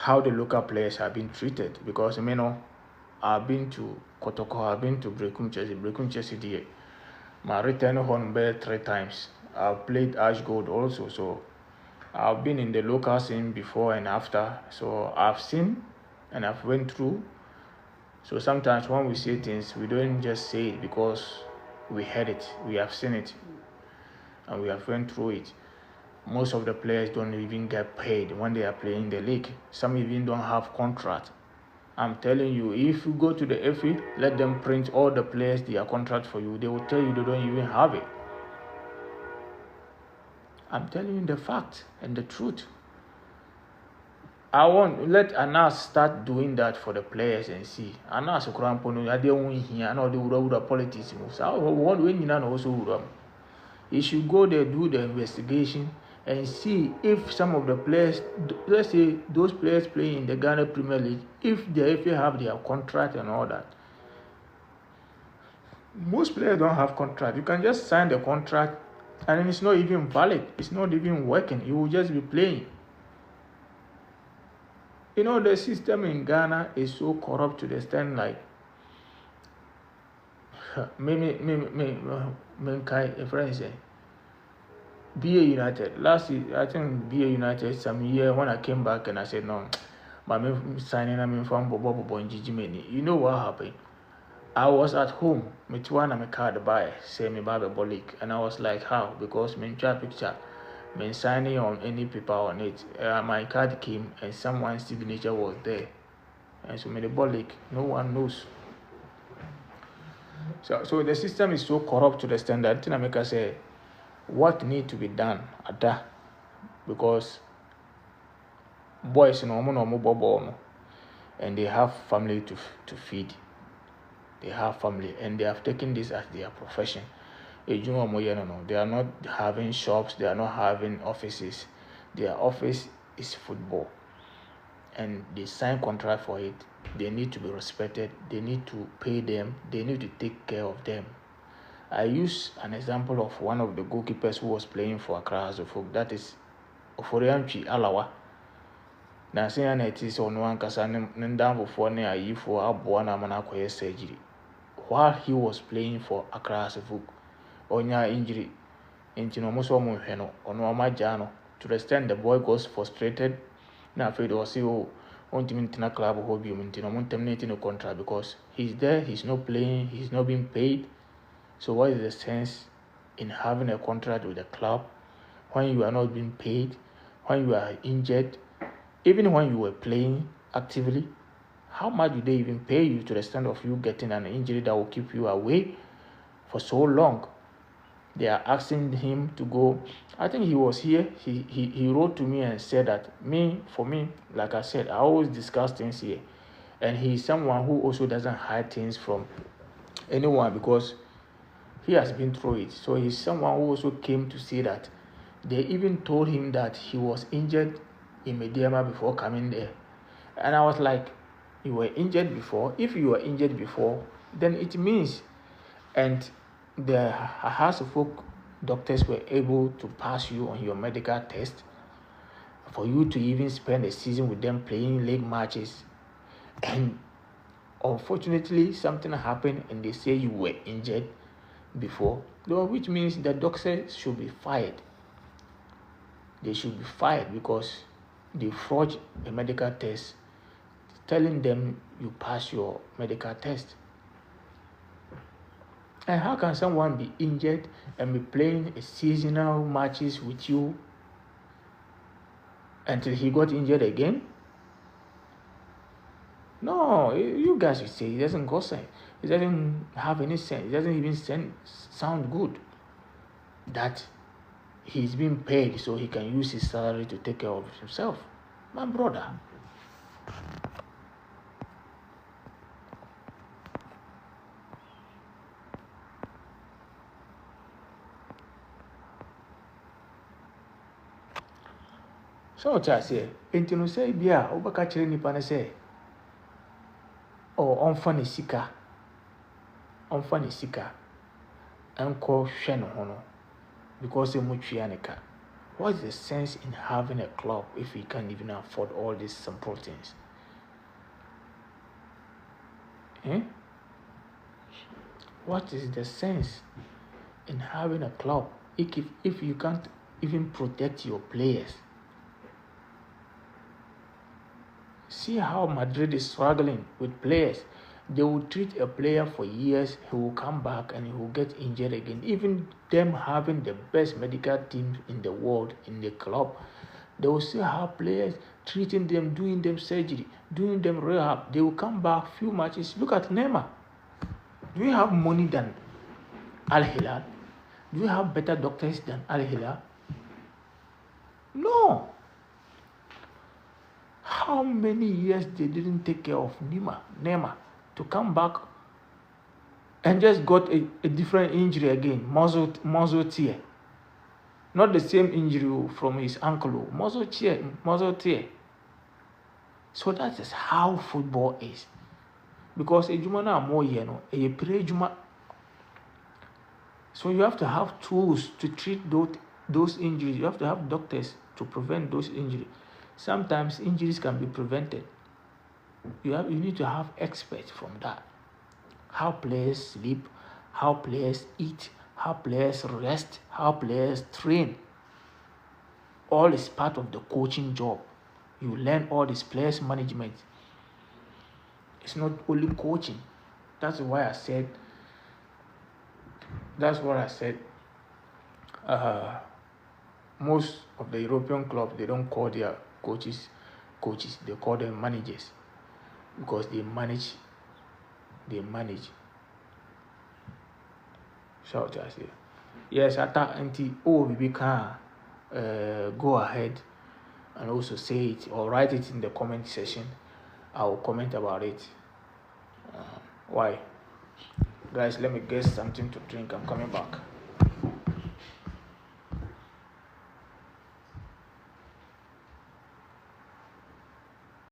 how the local players have been treated, because I've been to Kotoko, I've been to Brekum Chelsea there. My return home bell 3 times. I've played Ash Gold also, so I've been in the local scene before and after. So I've seen and I've went through. So sometimes when we say things, we don't just say it because we heard it. We have seen it and we have went through it. Most of the players don't even get paid when they are playing the league. Some even don't have contract. I'm telling you, if you go to the FA, let them print all the players their contract for you. They will tell you they don't even have it. I'm telling you the fact and the truth. I want let Anas start doing that for the players and see. Anas Okrampono, I don't win here, I know they would politics. So I want win in also. He should go there, do the investigation, and see if some of the players, let's say those players playing in the Ghana Premier League, if they have their contract and all that. Most players don't have contract. You can just sign the contract and it's not even valid. It's not even working. You will just be playing. The system in Ghana is so corrupt to the extent like a friend say BA United. Last year, I think BA United some year when I came back and I said no, but I'm signing from Bobo and Gigi Many. You know what happened? I was at home, me one and my card buy, say me Baba Bolik, and I was like, how? Because me try picture, me signing on any paper on it. My card came and someone's signature was there. And so me the Bolik, no one knows. So the system is so corrupt to the standard. Tinameka say, what need to be done at that? Because boys no more and they have family to feed. They have family and they have taken this as their profession. They are not having shops, they are not having offices. Their office is football. And they sign contract for it. They need to be respected. They need to pay them. They need to take care of them. I use an example of one of the goalkeepers who was playing for Accra Azufuk. That is Oforianchi Alawa. Na senya na eti se ono ankasa ne ndamfofo ne ayifo aboa na mana akoye surgery. While he was playing for Accra Azufuk, onya injury. Nti no mo so mo hwe no ono amagya no to the extent the boy goes frustrated. Na afraid or say tina club hobby terminate no contract because he's there, he's not playing, he's not being paid. So what is the sense in having a contract with the club when you are not being paid, when you are injured, even when you were playing actively? How much do they even pay you to the extent of you getting an injury that will keep you away for so long? They are asking him to go. I think he was here. He wrote to me and said that for me, like I said, I always discuss things here. And he's someone who also doesn't hide things from anyone because he has been through it. So he's someone who also came to say that they even told him that he was injured in Mediama before coming there. And I was like, you were injured before? If you were injured before, then it means, and the House of Folk doctors were able to pass you on your medical test for you to even spend a season with them playing league matches. And unfortunately, something happened and they say you were injured before, which means the doctors should be fired. They should be fired because they forged a medical test telling them you pass your medical test. And how can someone be injured and be playing a seasonal matches with you until he got injured again? No, you guys will say it doesn't go sense. It doesn't have any sense. It doesn't even sound good that he's being paid so he can use his salary to take care of himself. My brother. So what I say, no say bia obaka kire nipa ne say onfa ne sika enko hwe no ho no because emu twia ne ka What's the sense in having a club if you can't even afford all these simple things? Eh? What is the sense in having a club if you can't even protect your players? See how Madrid is struggling with players. They will treat a player for years, he will come back and he will get injured again. Even them having the best medical team in the world in the club, they will still have players treating them, doing them surgery, doing them rehab. They will come back few matches. Look at Neymar. Do you have money than Al Hilal? Do you have better doctors than Al Hilal? No. How many years they didn't take care of Neymar to come back and just got a different injury again, muscle tear. Not the same injury from his ankle, muscle tear. So that is how football is. Because ejuma na more a play juma. So you have to have tools to treat those injuries. You have to have doctors to prevent those injuries. Sometimes injuries can be prevented. You need to have experts from that. How players sleep, how players eat, how players rest, how players train. All is part of the coaching job. You learn all this players management. It's not only coaching. That's what I said. Most of the European clubs, they don't call their coaches. They call them managers because they manage. Shout I say. Yes, we can go ahead and also say it or write it in the comment section. I will comment about it. Why? Guys, let me get something to drink. I'm coming back.